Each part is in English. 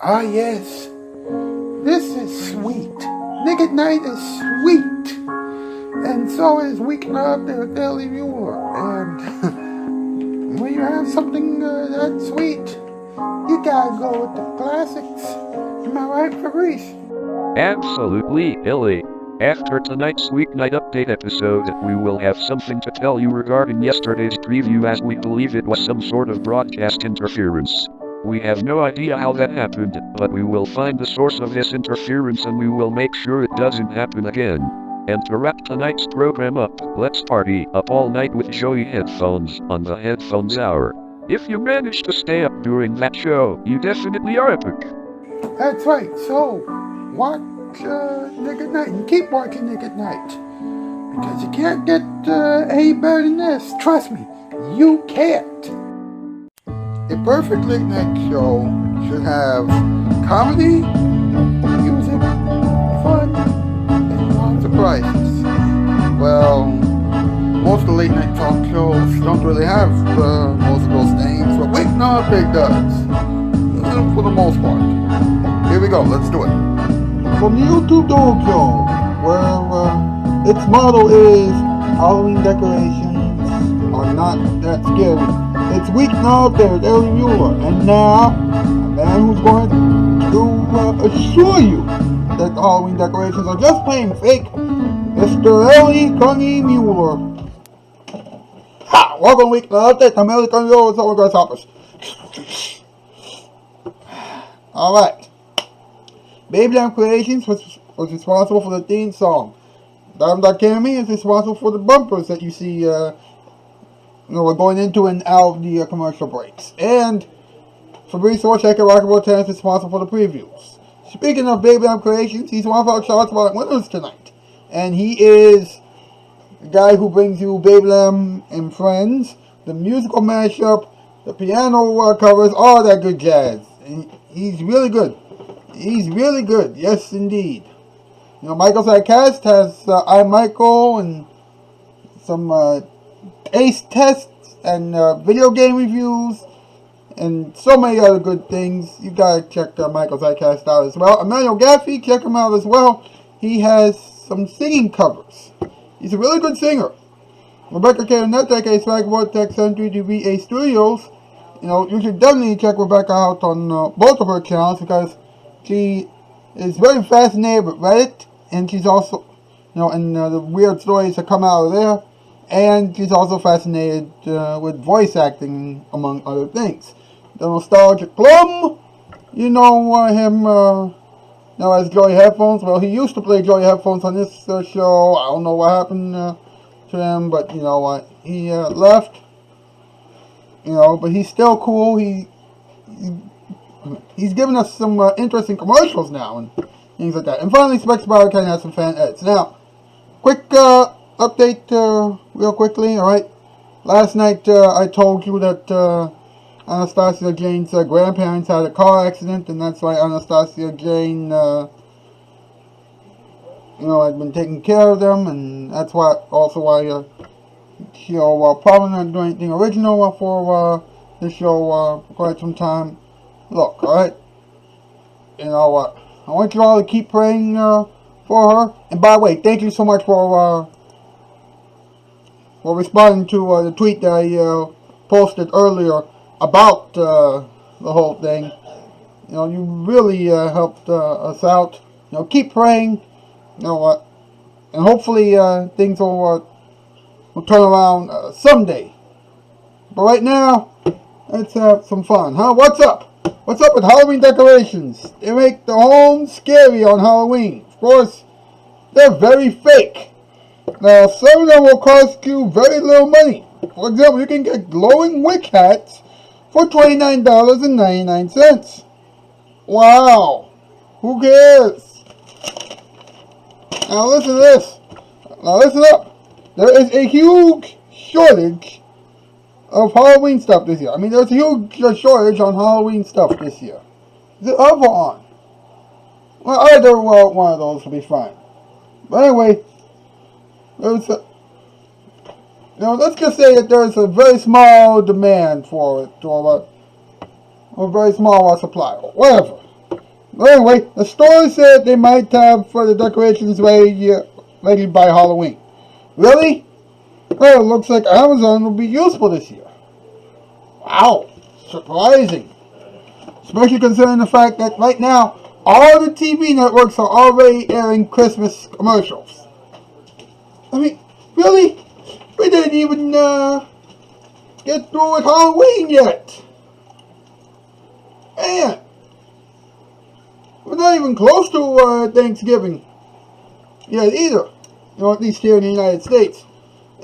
Ah, yes. This is sweet. Weeknight is sweet. And so is Weeknight there at Daily Muller. And when you have something that sweet, you gotta go with the classics. Am I right, Fabrice? Absolutely, Billy. After tonight's Weeknight Update episode, we will have something to tell you regarding yesterday's preview, as we believe it was some sort of broadcast interference. We have no idea how that happened, but we will find the source of this interference and we will make sure it doesn't happen again. And to wrap tonight's program up, let's party up all night with Joey Headphones on the Headphones Hour. If you managed to stay up during that show, you definitely are epic. That's right. So, watch Nick at Night and keep watching Nick at Night. Because you can't get any better than this. Trust me, you can't. A perfect late night show should have comedy, music, fun, and lots of surprises. Well, most of the late night talk shows don't really have most of those things, but Weeknight does. For the most part. Here we go, let's do it. From the YouTube Dojo, where its motto is Halloween decorations are not that scary. It's Weeknight there with Ellie Muller, and now a man who's going to assure you that the Halloween decorations are just plain fake, Mr. Ellie Connie Muller. Ha! Welcome to Weeknight Update. I'm Ellie Connie Muller, so we're going to stop us. Alright. Baby Lamb Creations was responsible for the theme song. Dime Academy is responsible for the bumpers that you see we're going into and out of the commercial breaks. And Fabrice Orchek and Rockable Tennis is responsible for the previews. Speaking of Baby Lamb Creations, he's one of our Shoutout Spotlight winners tonight. And he is the guy who brings you Baby Lamb and Friends, the musical mashup, the piano covers, all that good jazz. And he's really good. He's really good. Yes, indeed. You know, Michael's Cast has iMichael and some ace tests and video game reviews and so many other good things. You gotta check Michael's Cast out as well. Emmanuel Gaffey, check him out as well. He has some singing covers. He's a really good singer. Rebecca K. Netek, a Swag Vortex Century TVA Studios. You know, you should definitely check Rebecca out on both of her channels because she is very fascinated with Reddit, and she's also, you know, and the weird stories that come out of there, and she's also fascinated with voice acting, among other things. The Nostalgic Plum, you know him, as Joey Headphones. Well, he used to play Joey Headphones on this show. I don't know what happened to him, but you know what, he left. You know, but he's still cool. He's giving us some interesting commercials now and things like that. And finally, Specs Biocane has some fan edits. Now, quick update real quickly, alright? Last night I told you that Anastasia Jane's grandparents had a car accident, and that's why Anastasia Jane, had been taking care of them, and that's why she'll probably not do anything original for this show for quite some time. Look, alright? You know what? I want you all to keep praying for her. And by the way, thank you so much for responding to the tweet that I posted earlier about the whole thing. You know, you really helped us out. You know, keep praying. You know what? And hopefully things will turn around someday. But right now, let's have some fun, huh? What's up? What's up with Halloween decorations? They make the home scary on Halloween. Of course, they're very fake. Now, some of them will cost you very little money. For example, you can get glowing wick hats for $29.99. Wow. Who cares? Now listen to this. Now listen up. There is a huge shortage of Halloween stuff this year. I mean, there's a huge shortage on Halloween stuff this year. The other on. Well, either one of those will be fine. But anyway, let's just say that there's a very small demand for it, or a very small supply, or whatever. Well, anyway, the store said they might have for the decorations ready by Halloween. Really? Well, it looks like Amazon will be useful this year. Wow, surprising. Especially considering the fact that right now, all the TV networks are already airing Christmas commercials. I mean, really? We didn't even get through with Halloween yet. Man, we're not even close to Thanksgiving yet either. At least here in the United States.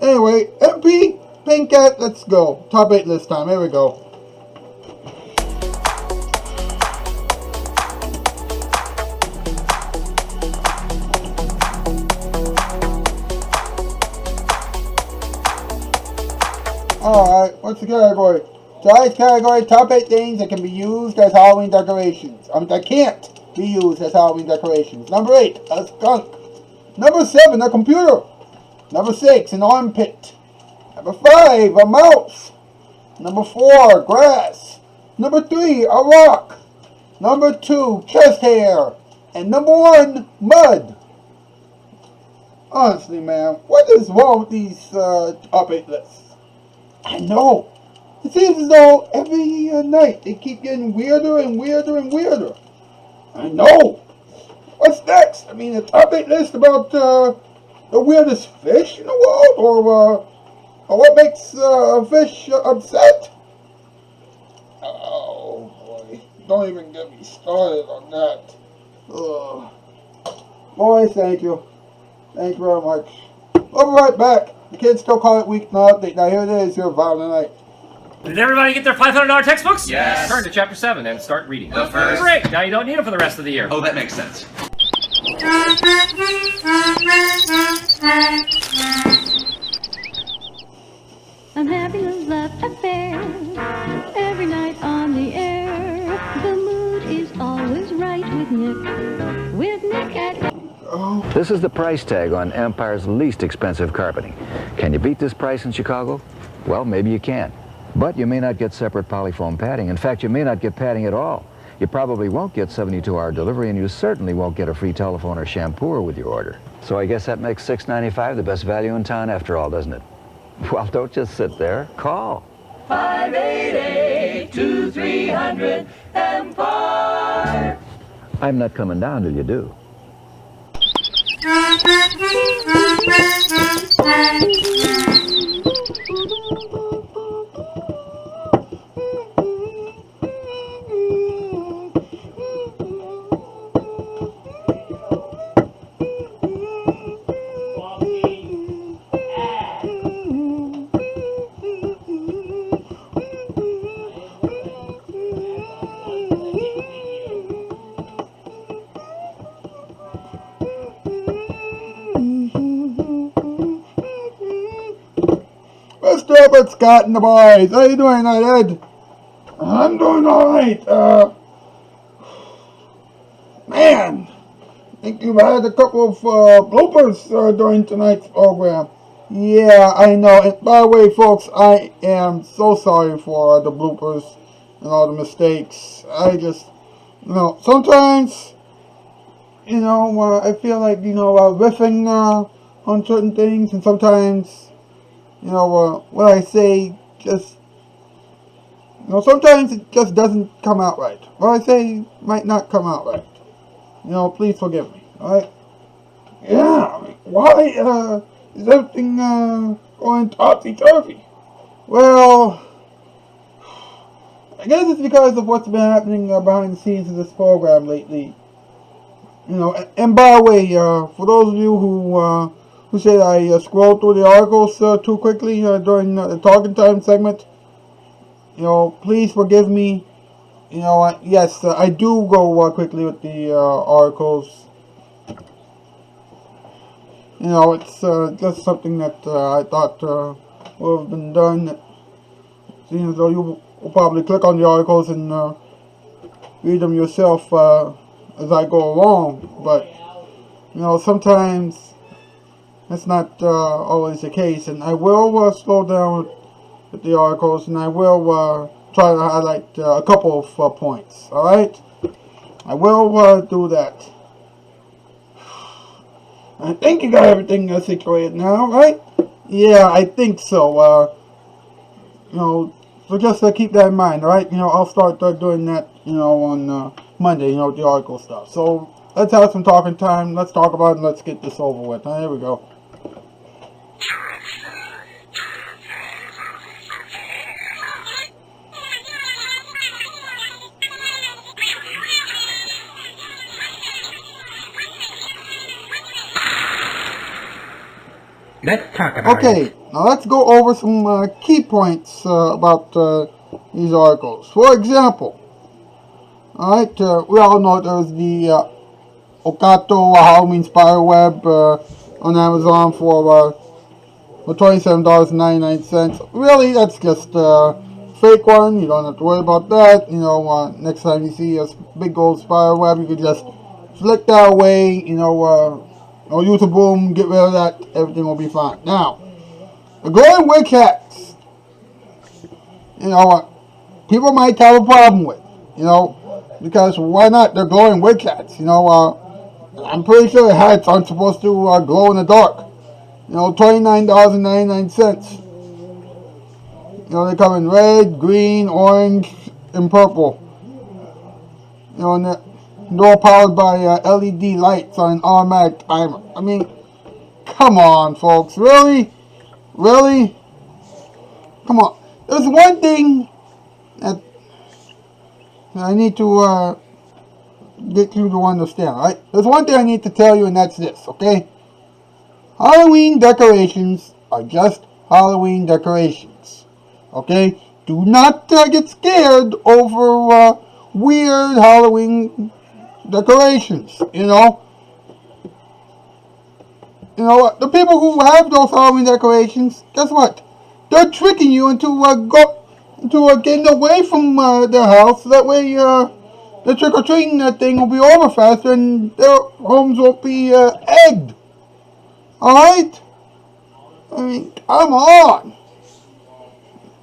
Anyway, MP, Pink Cat, let's go. Top 8 list time. Here we go. Alright, what's the category? Tonight's category, top 8 things that can be used as Halloween decorations. That can't be used as Halloween decorations. Number 8, a skunk. Number 7, a computer. Number 6, an armpit. Number 5, a mouse. Number 4, grass. Number 3, a rock. Number 2, chest hair. And number 1, mud. Honestly, man, what is wrong with these top 8 lists? I know. It seems as though every night they keep getting weirder and weirder and weirder. I know. What's next? I mean, a top 8 list about the weirdest fish in the world? Or what makes a fish upset? Oh, boy. Don't even get me started on that. Ugh. Boys, thank you. Thank you very much. We'll be right back. The kids still call it Weeknight Update. Now here it is, your Violent Night. Did everybody get their $500 textbooks? Yes. Turn to chapter 7 and start reading. The first. Great. Now you don't need them for the rest of the year. Oh, that makes sense. I'm having a love affair every night on the air. The mood is always right with Nick. With Nick at... This is the price tag on Empire's least expensive carpeting. Can you beat this price in Chicago? Well, maybe you can. But you may not get separate polyfoam padding. In fact, you may not get padding at all. You probably won't get 72-hour delivery, and you certainly won't get a free telephone or shampoo with your order. So I guess that makes $6.95 the best value in town after all, doesn't it? Well, don't just sit there. Call. 588-2300 Empire. I'm not coming down till you do. Mr. Albert Scott and the boys. How you doing tonight, Ed? I'm doing alright. Man, I think you've had a couple of bloopers during tonight's program. Yeah, I know. And by the way, folks, I am so sorry for the bloopers and all the mistakes. I just, sometimes, I feel like, riffing on certain things, and sometimes, what I say just, sometimes it just doesn't come out right. What I say might not come out right. Please forgive me, alright? Yeah, why, is everything, going topsy-turvy? Well, I guess it's because of what's been happening behind the scenes of this program lately. And by the way, for those of you who said I scrolled through the articles too quickly during the talking time segment, please forgive me. Yes, I do go quickly with the articles. It's just something that I thought would have been done. Seeing as though you will probably click on the articles and read them yourself as I go along. But, sometimes that's not always the case. And I will slow down with the articles, and I will try to highlight a couple of points. Alright? I will do that. I think you got everything situated now, right? Yeah, I think so. So just keep that in mind, alright? I'll start doing that, on Monday, the article stuff. So let's have some talking time. Let's talk about it and let's get this over with. Here we go. Let's talk about it. Okay, now let's go over some key points about these articles. For example, alright, we all know there's the Okato Halloween spiderweb on Amazon for $27.99. Really, that's just a fake one. You don't have to worry about that. Next time you see a big old spiderweb, you can just flick that away, or use a broom, get rid of that, everything will be fine. Now, the glowing witch hats, people might have a problem with, because why not? They're glowing witch hats, I'm pretty sure the hats aren't supposed to glow in the dark. $29.99. They come in red, green, orange, and purple. And they're all powered by LED lights on an automatic timer. I mean, come on, folks. Really? Really? Come on. There's one thing that I need to get you to understand, right? There's one thing I need to tell you, and that's this, okay? Halloween decorations are just Halloween decorations, okay? Do not get scared over weird Halloween decorations, The people who have those Halloween decorations, guess what? They're tricking you into getting away from their house. So that way, the trick-or-treating thing will be over faster and their homes won't be egged. Alright? I mean, come on.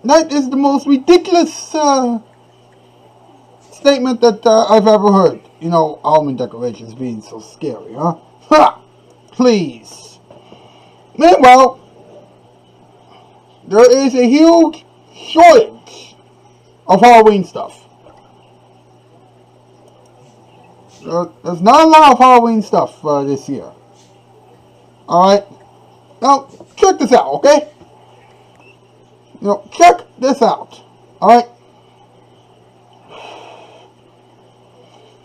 That is the most ridiculous statement that I've ever heard. Halloween decorations being so scary, huh? Ha! Please. Meanwhile, there is a huge shortage of Halloween stuff. There's not a lot of Halloween stuff this year. Alright? Now, check this out, okay? Check this out. Alright?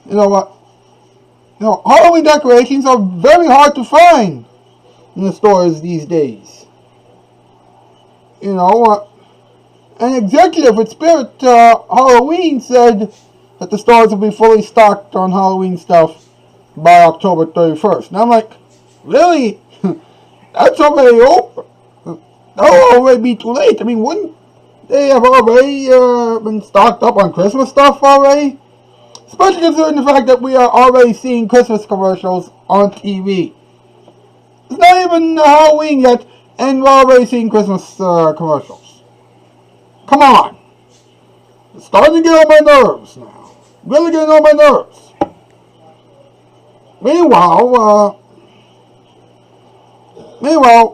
You know what? Halloween decorations are very hard to find in the stores these days. An executive with Spirit Halloween said that the stores will be fully stocked on Halloween stuff by October 31st. And I'm like, really? That's already over. That'll already be too late. I mean, wouldn't they have already been stocked up on Christmas stuff already? Especially considering the fact that we are already seeing Christmas commercials on TV. It's not even Halloween yet, and we're already seeing Christmas commercials. Come on. It's starting to get on my nerves now. Really getting on my nerves. Meanwhile,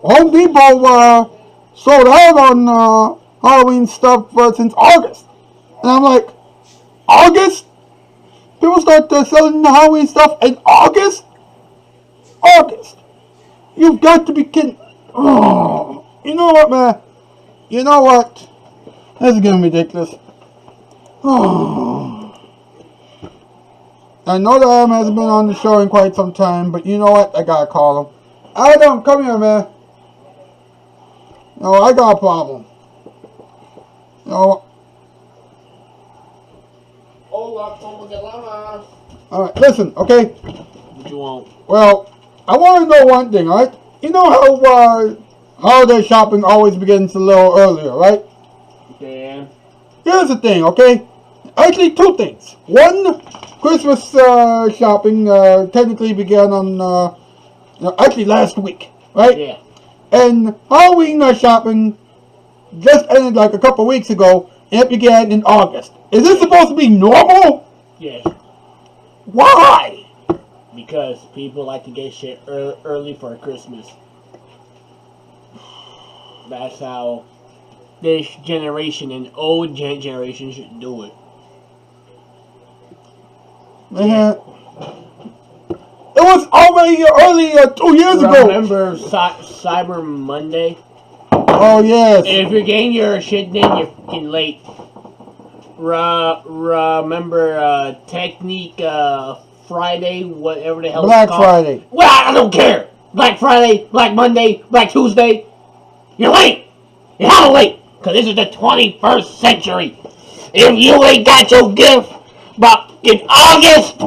Home Depot sold out on Halloween stuff since August. And I'm like, August? People start selling the Halloween stuff in August? August. You've got to be kidding. Oh, you know what, man? You know what? This is getting ridiculous. Oh. I know that Adam hasn't been on the show in quite some time, but you know what? I gotta call him. Adam, come here, man. I got a problem. Alright, listen, okay? What you want? Well, I want to know one thing, alright? You know how holiday shopping always begins a little earlier, right? Yeah. Here's the thing, okay? Actually, two things. One, Christmas shopping technically began on, actually last week, right? Yeah. And Halloween shopping just ended like a couple weeks ago, and it began in August. Is this supposed to be normal? Yes. Why? Because people like to get shit early for Christmas. That's how this generation and old generation should do it. Man, it was already early 2 years ago. Remember Cyber Monday? Oh yes. If you're getting your shit done, you're fucking late. Remember Technique Friday, whatever the hell Black it's called? Friday. Well, I don't care. Black Friday, Black Monday, Black Tuesday. You're late. You're hella late. Because this is the 21st century. If you ain't got your gift but in August,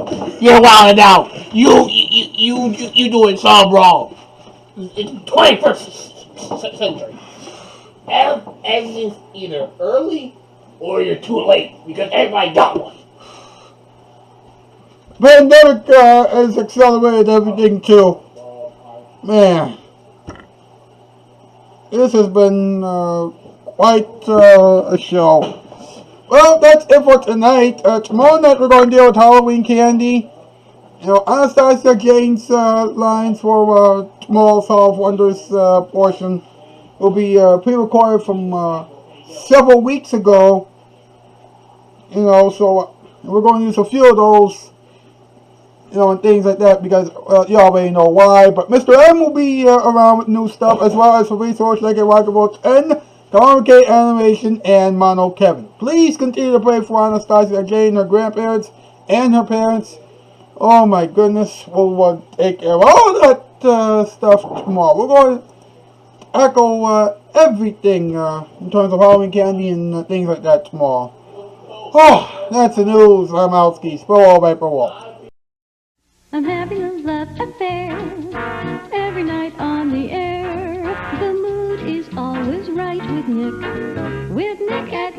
you're wilding out. You doing something wrong. It's 21st century. Everything's either early or you're too late because everybody got one. Pandemic has accelerated everything too. Man, this has been quite a show. Well, that's it for tonight. Tomorrow night we're going to deal with Halloween candy. You know, Anastasia Jane's lines for tomorrow's Hall of Wonders portion will be pre-recorded from several weeks ago. You know, so we're going to use a few of those, you know, and things like that because you already know why. But Mr. M will be around with new stuff as well as for resource like Rockable 10, Communicate Animation, and Mono Kevin. Please continue to pray for Anastasia Jane, her grandparents, and her parents. Oh my goodness, we'll take care of all that stuff tomorrow. We're going to echo everything in terms of Halloween candy and things like that tomorrow. Oh, that's the news. I'm Outski. Spill all paper wall. I'm having a love affair every night on the air. The mood is always right with Nick at